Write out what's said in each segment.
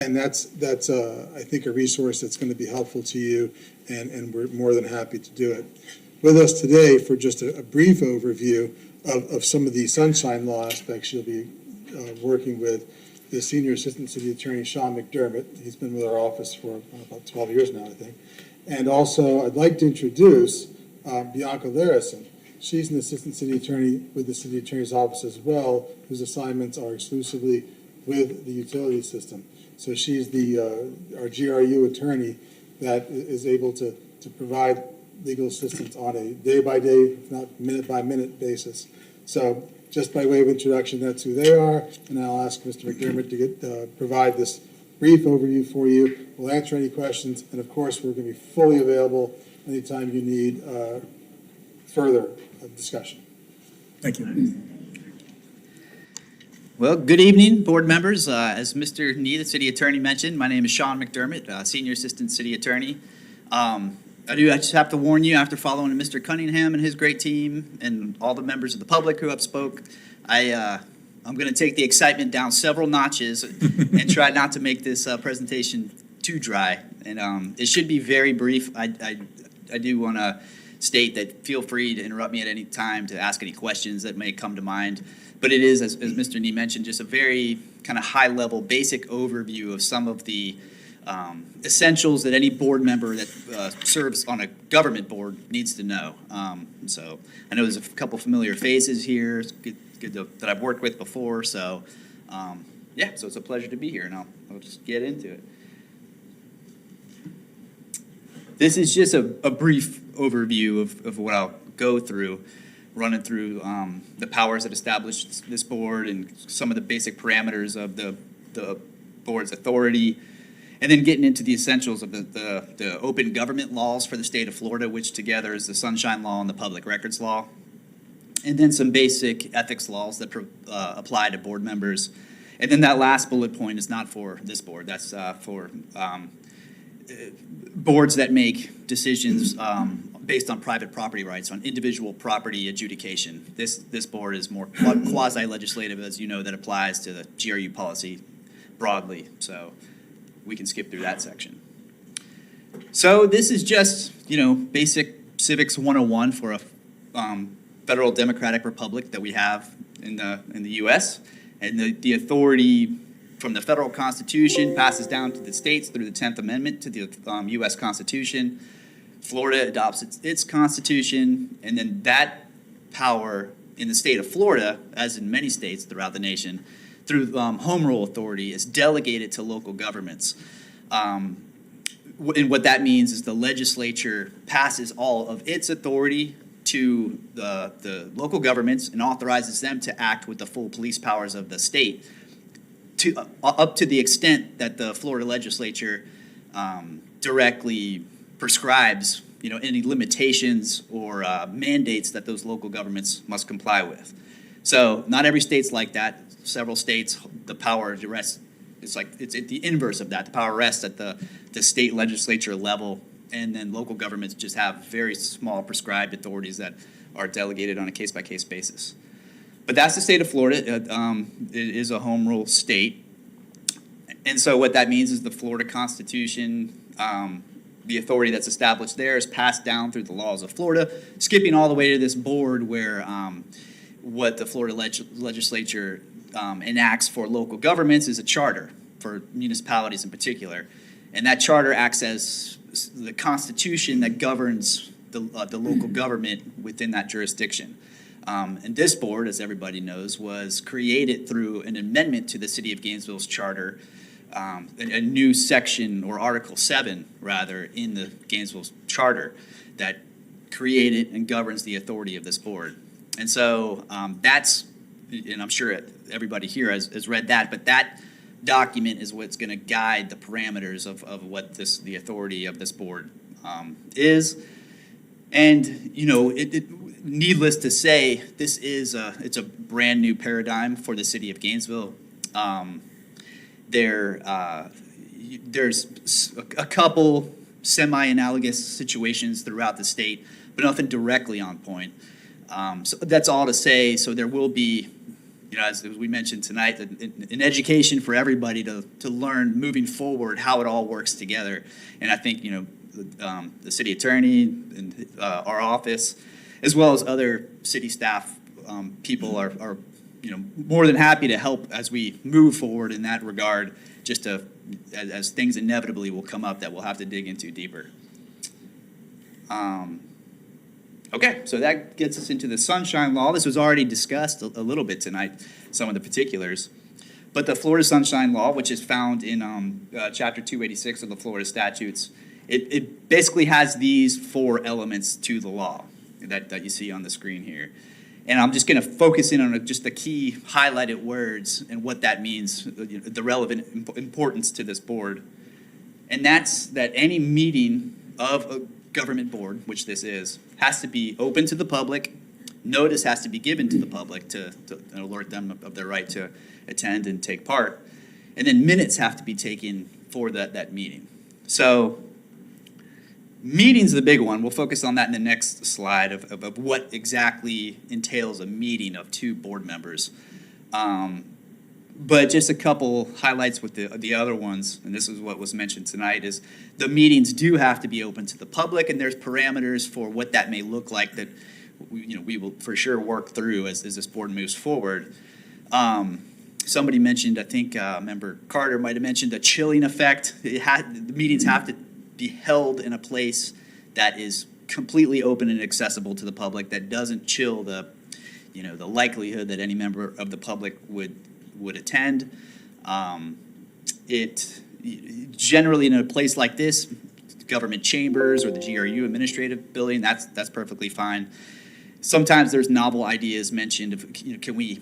And that's I think a resource that's going to be helpful to you, and we're more than happy to do it. With us today for just a brief overview of some of the sunshine law aspects you'll be working with the Senior Assistant City Attorney Sean McDermott. He's been with our office for about 12 years now, I think. And also I'd like to introduce Bianca Larison. She's an Assistant City Attorney with the City Attorney's Office as well, whose assignments are exclusively with the utility system. So she's our GRU attorney that is able to provide legal assistance on a day-by-day, if not minute-by-minute basis. So just by way of introduction, that's who they are, and I'll ask Mr. McDermott to provide this brief overview for you. We'll answer any questions, and of course, we're going to be fully available anytime you need further discussion. Thank you. Well, good evening, board members. As Mr. Nee, the city attorney, mentioned, my name is Sean McDermott, Senior Assistant City Attorney. I just have to warn you, after following Mr. Cunningham and his great team and all the members of the public who have spoke, I'm going to take the excitement down several notches and try not to make this presentation too dry. And it should be very brief. I do want to state that feel free to interrupt me at any time to ask any questions that may come to mind. But it is, as Mr. Nee mentioned, just a very kind of high-level, basic overview of some of the essentials that any board member that serves on a government board needs to know. So I know there's a couple familiar faces here. It's good that I've worked with before. So yeah, so it's a pleasure to be here, and I'll just get into it. This is just a brief overview of what I'll go through, running through the powers that establish this board and some of the basic parameters of the board's authority, and then getting into the essentials of the open government laws for the state of Florida, which together is the Sunshine Law and the Public Records Law, and then some basic ethics laws that apply to board members. And then that last bullet point is not for this board. That's for boards that make decisions based on private property rights, on individual property adjudication. This board is more quasi-legislative, as you know, that applies to the GRU policy broadly. So we can skip through that section. So this is just, basic civics 101 for a federal democratic republic that we have in the U.S. And the authority from the federal Constitution passes down to the states through the 10th Amendment to the U.S. Constitution. Florida adopts its Constitution, and then that power in the state of Florida, as in many states throughout the nation, through home rule authority, is delegated to local governments. And what that means is the legislature passes all of its authority to the local governments and authorizes them to act with the full police powers of the state, up to the extent that the Florida legislature directly prescribes, any limitations or mandates that those local governments must comply with. So not every state's like that. Several states, the power rests. It's the inverse of that. The power rests at the state legislature level, and then local governments just have very small prescribed authorities that are delegated on a case-by-case basis. But that's the state of Florida. It is a home rule state. And so what that means is the Florida Constitution, the authority that's established there is passed down through the laws of Florida, skipping all the way to this board where what the Florida legislature enacts for local governments is a charter for municipalities in particular. And that charter acts as the constitution that governs the local government within that jurisdiction. And this board, as everybody knows, was created through an amendment to the City of Gainesville's charter, a new section, or Article 7, rather, in the Gainesville charter that created and governs the authority of this board. And so that's, and I'm sure everybody here has read that, but that document is what's going to guide the parameters of what the authority of this board is. And, needless to say, it's a brand new paradigm for the city of Gainesville. There's a couple semi-analogous situations throughout the state, but nothing directly on point. So that's all to say. So there will be as we mentioned tonight, an education for everybody to learn moving forward how it all works together. And I think, the city attorney and our office, as well as other city staff people are more than happy to help as we move forward in that regard, just as things inevitably will come up that we'll have to dig into deeper. Okay, so that gets us into the Sunshine Law. This was already discussed a little bit tonight, some of the particulars. But the Florida Sunshine Law, which is found in Chapter 286 of the Florida Statutes, it basically has these 4 elements to the law that you see on the screen here. And I'm just going to focus in on just the key highlighted words and what that means, the relevant importance to this board. And that's that any meeting of a government board, which this is, has to be open to the public. Notice has to be given to the public to alert them of their right to attend and take part. And then minutes have to be taken for that meeting. So meeting's the big one. We'll focus on that in the next slide of what exactly entails a meeting of 2 board members. But just a couple highlights with the other ones, and this is what was mentioned tonight, is the meetings do have to be open to the public, and there's parameters for what that may look like that we will for sure work through as this board moves forward. Somebody mentioned, I think Member Carter might have mentioned, a chilling effect. The meetings have to be held in a place that is completely open and accessible to the public, that doesn't chill the likelihood that any member of the public would attend. It generally in a place like this, government chambers or the GRU administrative building, that's perfectly fine. Sometimes there's novel ideas mentioned of, can we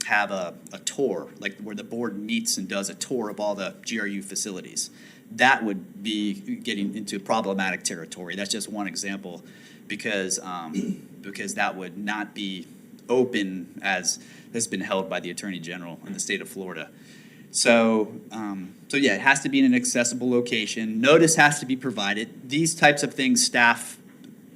have a tour, like where the board meets and does a tour of all the GRU facilities? That would be getting into problematic territory. That's just one example, because that would not be open as has been held by the Attorney General in the state of Florida. So yeah, it has to be in an accessible location. Notice has to be provided. These types of things staff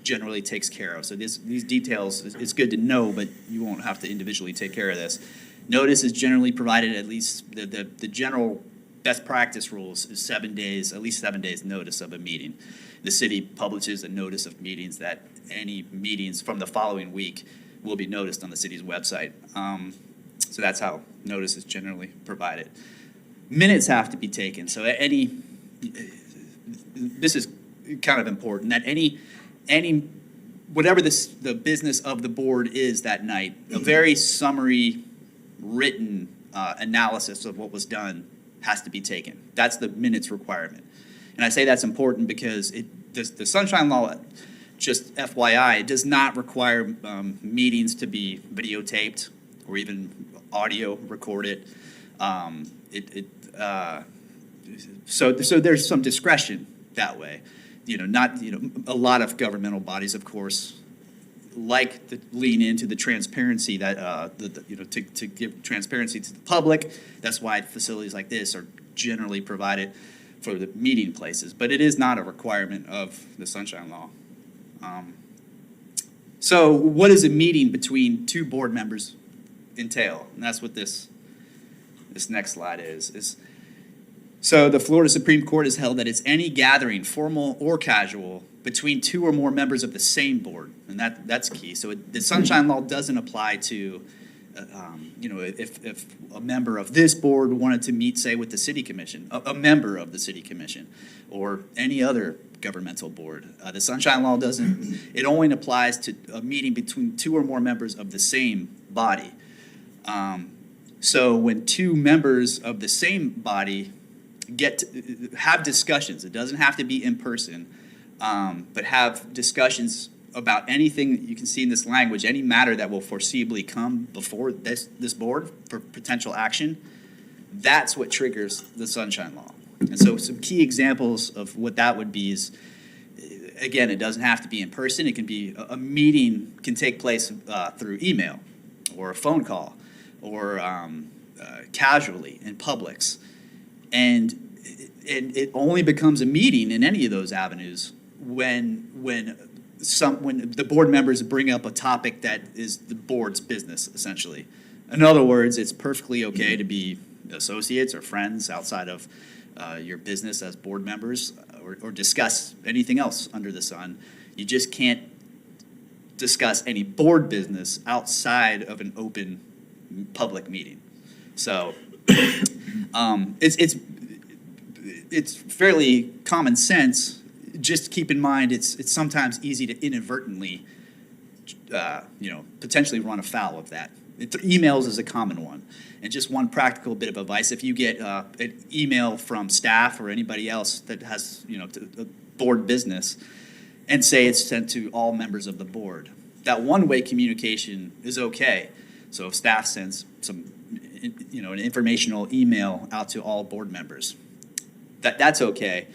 generally takes care of. So these details, it's good to know, but you won't have to individually take care of this. Notice is generally provided, at least the general best practice rules is 7 days, at least 7 days notice of a meeting. The city publishes a notice of meetings that any meetings from the following week will be noticed on the city's website. So that's how notice is generally provided. Minutes have to be taken. So this is kind of important, that any whatever the business of the board is that night, a very summary written analysis of what was done has to be taken. That's the minutes requirement. And I say that's important because the Sunshine Law, just FYI, it does not require meetings to be videotaped or even audio recorded. So there's some discretion that way. A lot of governmental bodies, of course, like to lean into the transparency that to give transparency to the public. That's why facilities like this are generally provided for the meeting places, but it is not a requirement of the Sunshine Law. So what does a meeting between 2 board members entail? And that's what this next slide is. So the Florida Supreme Court has held that it's any gathering, formal or casual, between 2 or more members of the same board, and that's key. So the Sunshine Law doesn't apply to, if a member of this board wanted to meet, say, with the city commission, a member of the city commission, or any other governmental board. The Sunshine Law doesn't. It only applies to a meeting between 2 or more members of the same body. So when 2 members of the same body have discussions, it doesn't have to be in person, but have discussions about anything that you can see in this language, any matter that will foreseeably come before this board for potential action, that's what triggers the Sunshine Law. And so some key examples of what that would be is, again, it doesn't have to be in person. It can be a meeting can take place through email or a phone call or casually in Publix. And it only becomes a meeting in any of those avenues when the board members bring up a topic that is the board's business, essentially. In other words, it's perfectly okay to be associates or friends outside of your business as board members, or discuss anything else under the sun. You just can't discuss any board business outside of an open public meeting. So it's fairly common sense. Just keep in mind it's sometimes easy to inadvertently potentially run afoul of that. Emails is a common one. And just one practical bit of advice: if you get an email from staff or anybody else that has a board business, and say it's sent to all members of the board, that one-way communication is okay. So if staff sends some an informational email out to all board members, that's okay.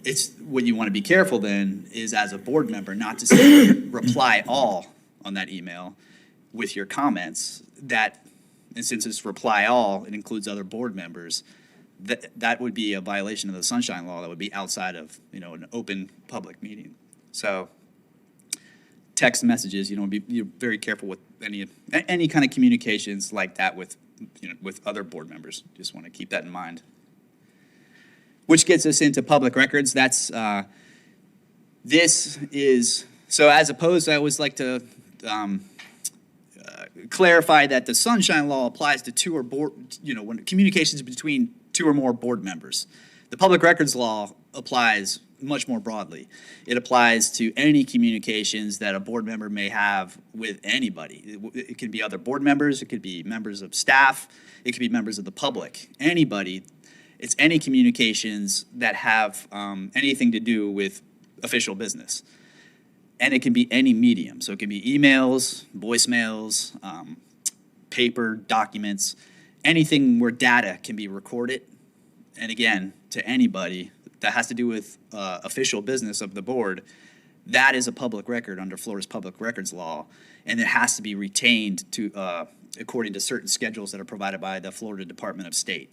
It's what you want to be careful then is, as a board member, not to say reply all on that email with your comments. And since it's reply all, it includes other board members. That would be a violation of the Sunshine Law. That would be outside of an open public meeting. So text messages, be very careful with any kind of communications like that with other board members. Just want to keep that in mind. Which gets us into public records. This is, so as opposed, I always like to clarify that the Sunshine Law applies to two or more, when communications between two or more board members. The Public Records Law applies much more broadly. It applies to any communications that a board member may have with anybody. It could be other board members, it could be members of staff, it could be members of the public, anybody. It's any communications that have anything to do with official business. And it can be any medium. So it can be emails, voicemails, paper, documents, anything where data can be recorded. And again, to anybody that has to do with official business of the board, that is a public record under Florida's Public Records Law. And it has to be retained according to certain schedules that are provided by the Florida Department of State.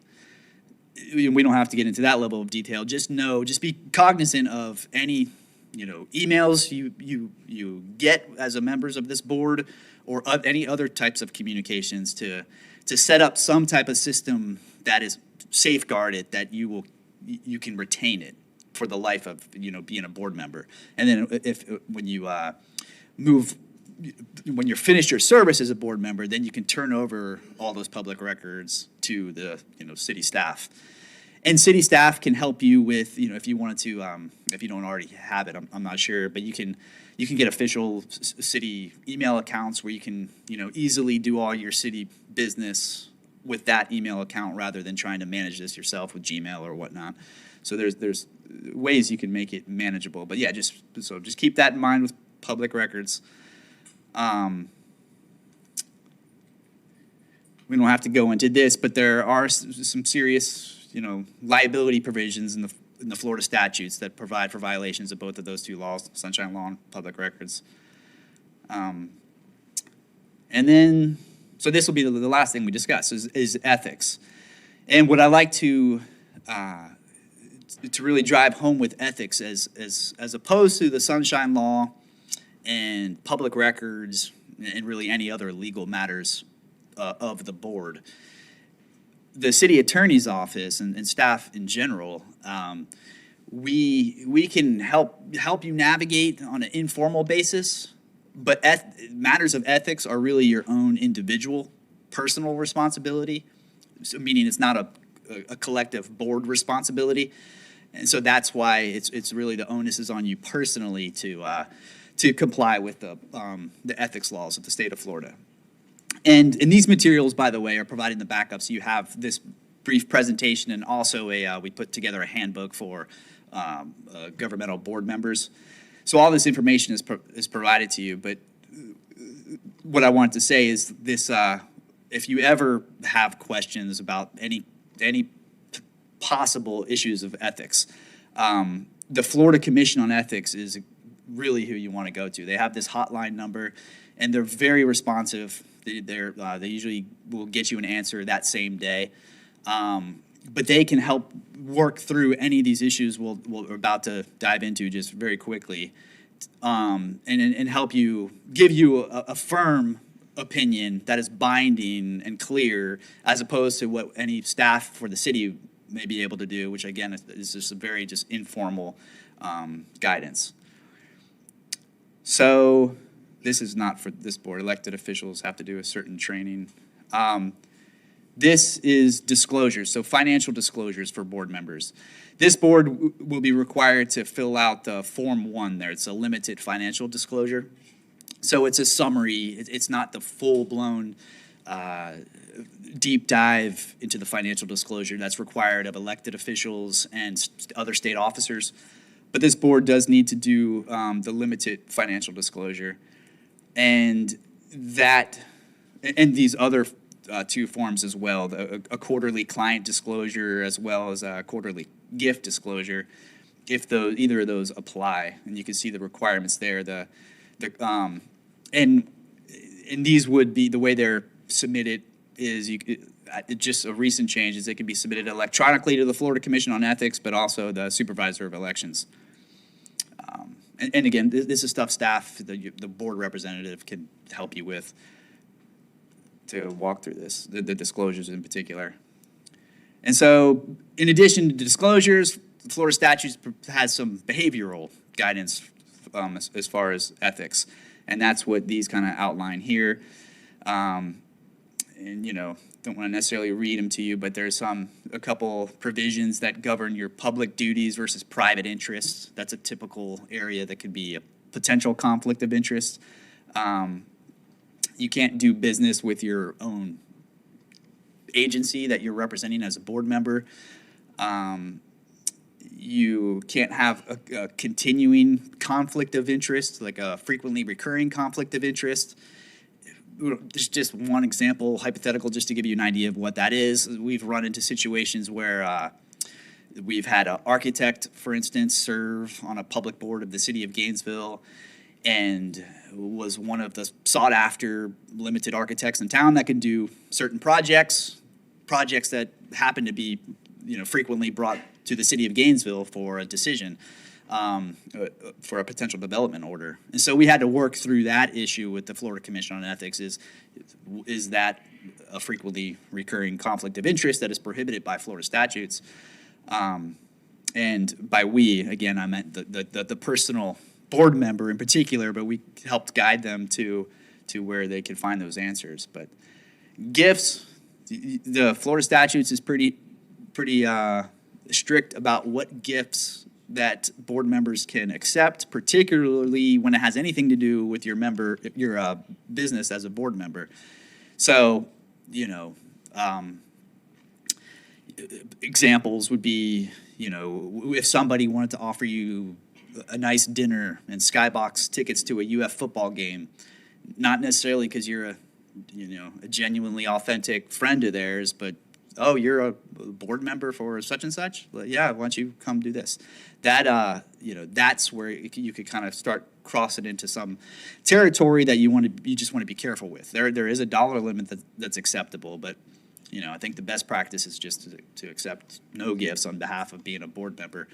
We don't have to get into that level of detail. Just be cognizant of any emails you get as a members of this board, or of any other types of communications, to set up some type of system that is safeguarded, that you can retain it for the life of being a board member. And then when you're finished your service as a board member, then you can turn over all those public records to the city staff. And city staff can help you with, if you wanted to, if you don't already have it, I'm not sure, but you can get official city email accounts where you can, easily do all your city business with that email account, rather than trying to manage this yourself with Gmail or whatnot. So there's ways you can make it manageable. But yeah, just keep that in mind with public records. We don't have to go into this, but there are some serious liability provisions in the Florida statutes that provide for violations of both of those two laws, Sunshine Law and public records. And then, so this will be the last thing we discuss is ethics. And what I like to really drive home with ethics as opposed to the Sunshine Law and public records and really any other legal matters of the board, the city attorney's office and staff in general, we can help you navigate on an informal basis, but matters of ethics are really your own individual personal responsibility. So meaning it's not a collective board responsibility, and so that's why it's really the onus is on you personally to comply with the ethics laws of the state of Florida. And these materials, by the way, are provided in the backup. So you have this brief presentation, and also we put together a handbook for governmental board members. So all this information is provided to you. But what I wanted to say is this: if you ever have questions about any possible issues of ethics, the Florida Commission on Ethics is really who you want to go to. They have this hotline number, and they're very responsive. They usually will get you an answer that same day, but they can help work through any of these issues we're about to dive into just very quickly, and help you, give you a firm opinion that is binding and clear, as opposed to what any staff for the city may be able to do, which again is just a very just informal guidance. So this is not for this board. Elected officials have to do a certain training. This is disclosures, so financial disclosures for board members. This board will be required to fill out the Form 1 there. It's a limited financial disclosure. So it's a summary. It's not the full-blown deep dive into the financial disclosure that's required of elected officials and other state officers. But this board does need to do the limited financial disclosure. And these other two forms as well, a quarterly client disclosure as well as a quarterly gift disclosure, if either of those apply. And you can see the requirements there. And these would be, the way they're submitted is just a recent change is it can be submitted electronically to the Florida Commission on Ethics, but also the Supervisor of Elections. And again, this is stuff staff, the board representative can help you with to walk through this, the disclosures in particular. And so, in addition to disclosures, Florida statutes has some behavioral guidance as far as ethics. And that's what these kind of outline here. And, don't want to necessarily read them to you, but there's a couple provisions that govern your public duties versus private interests. That's a typical area that could be a potential conflict of interest. You can't do business with your own agency that you're representing as a board member. You can't have a continuing conflict of interest, like a frequently recurring conflict of interest. There's just one example, hypothetical, just to give you an idea of what that is. We've run into situations where we've had an architect, for instance, serve on a public board of the city of Gainesville and was one of the sought-after limited architects in town that could do certain projects that happen to be frequently brought to the city of Gainesville for a decision, for a potential development order. And so we had to work through that issue with the Florida Commission on Ethics. Is that a frequently recurring conflict of interest that is prohibited by Florida statutes? And by we, again, I meant the personal board member in particular, but we helped guide them to where they could find those answers. But gifts, the Florida statutes is pretty strict about what gifts that board members can accept, particularly when it has anything to do with your business as a board member. So, examples would be, if somebody wanted to offer you a nice dinner and skybox tickets to a UF football game, not necessarily because you're a genuinely authentic friend of theirs, but you're a board member for such and such? Well, yeah, why don't you come do this? That, that's where you could kind of start crossing into some territory that you just want to be careful with. There is a dollar limit that's acceptable, but, I think the best practice is just to accept no gifts on behalf of being a board member.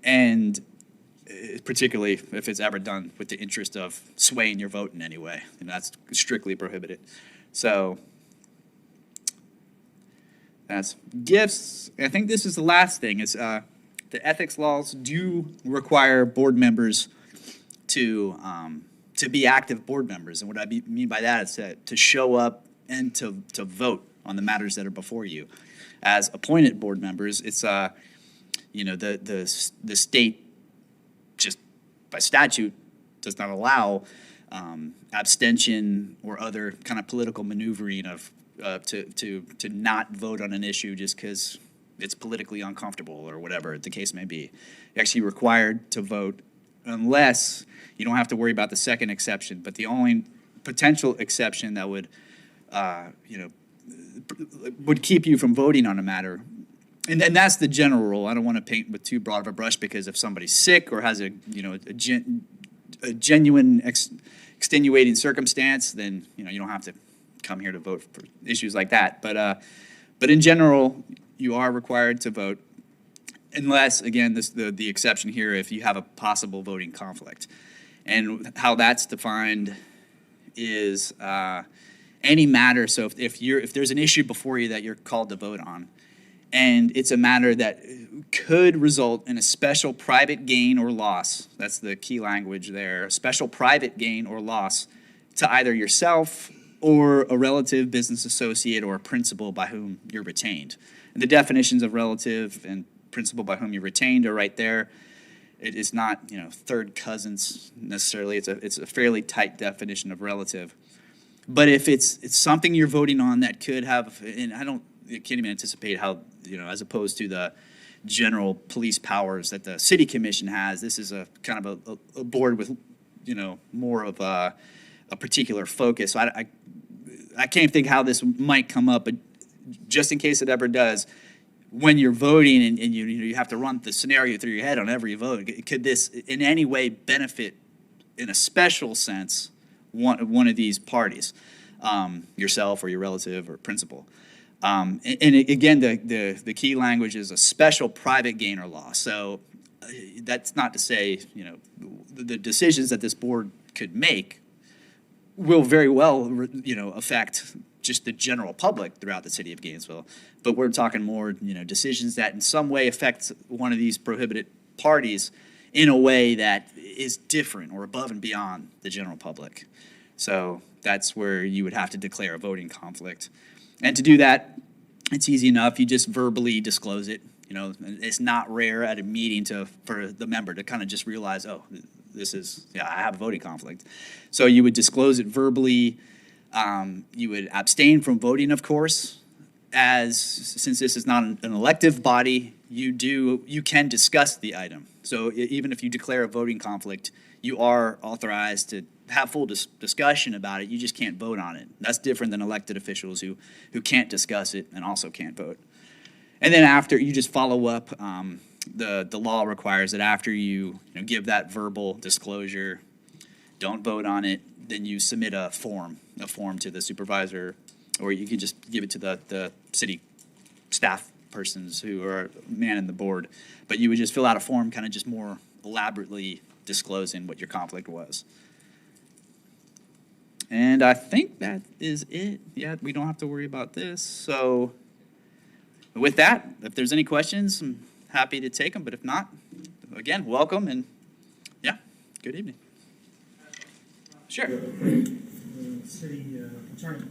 And particularly if it's ever done with the interest of swaying your vote in any way, and that's strictly prohibited. So that's gifts. I think this is the last thing, is the ethics laws do require board members to be active board members. And what I mean by that is to show up and to vote on the matters that are before you. As appointed board members, it's the state, just by statute, does not allow abstention or other kind of political maneuvering of to not vote on an issue just because it's politically uncomfortable or whatever the case may be. You're actually required to vote unless you don't have to worry about the second exception. But the only potential exception that would keep you from voting on a matter, and that's the general rule. I don't want to paint with too broad of a brush, because if somebody's sick or has a genuine extenuating circumstance, then you don't have to come here to vote for issues like that. But in general, you are required to vote, unless, again, the exception here, if you have a possible voting conflict. And how that's defined is any matter. So if there's an issue before you that you're called to vote on, and it's a matter that could result in a special private gain or loss. That's the key language there. A special private gain or loss to either yourself or a relative, business associate, or a principal by whom you're retained. And the definitions of relative and principal by whom you're retained are right there. It is not, third cousins necessarily. It's a fairly tight definition of relative. But if it's something you're voting on that could have, and I can't even anticipate how, as opposed to the general police powers that the city commission has, this is a kind of a board with, more of a particular focus. So I can't think how this might come up, but just in case it ever does, when you're voting and you have to run the scenario through your head on every vote, could this in any way benefit, in a special sense, one of these parties, yourself or your relative or principal? And again, the key language is a special private gain or loss. So that's not to say, the decisions that this board could make will very well, affect just the general public throughout the city of Gainesville. But we're talking more, decisions that in some way affect one of these prohibited parties in a way that is different or above and beyond the general public. So that's where you would have to declare a voting conflict. And to do that, it's easy enough. You just verbally disclose it. It's not rare at a meeting for the member to kind of just realize, oh, I have a voting conflict. So you would disclose it verbally. You would abstain from voting, of course, since this is not an elective body, you can discuss the item. So even if you declare a voting conflict, you are authorized to have full discussion about it. You just can't vote on it. That's different than elected officials who can't discuss it and also can't vote. And then after, you just follow up. The law requires that after you give that verbal disclosure, don't vote on it, then you submit a form to the supervisor, or you can just give it to the city staff persons who are manning the board. But you would just fill out a form, kind of just more elaborately disclosing what your conflict was. And I think that is it. Yeah, we don't have to worry about this. So with that, if there's any questions, I'm happy to take them. But if not, again, welcome, and good evening. Sure. City attorney.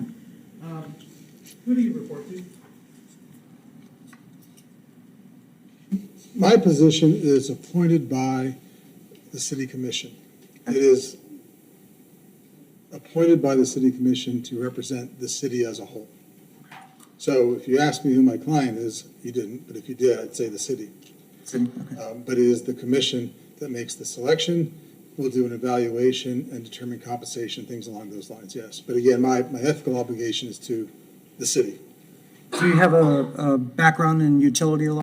Who do you report to? My position is appointed by the city commission. It is appointed by the city commission to represent the city as a whole. So if you ask me who my client is, you didn't, but if you did, I'd say the city. City, okay. But it is the commission that makes the selection. We'll do an evaluation and determine compensation, things along those lines, yes. But again, my ethical obligation is to the city. Do you have a background in utility law?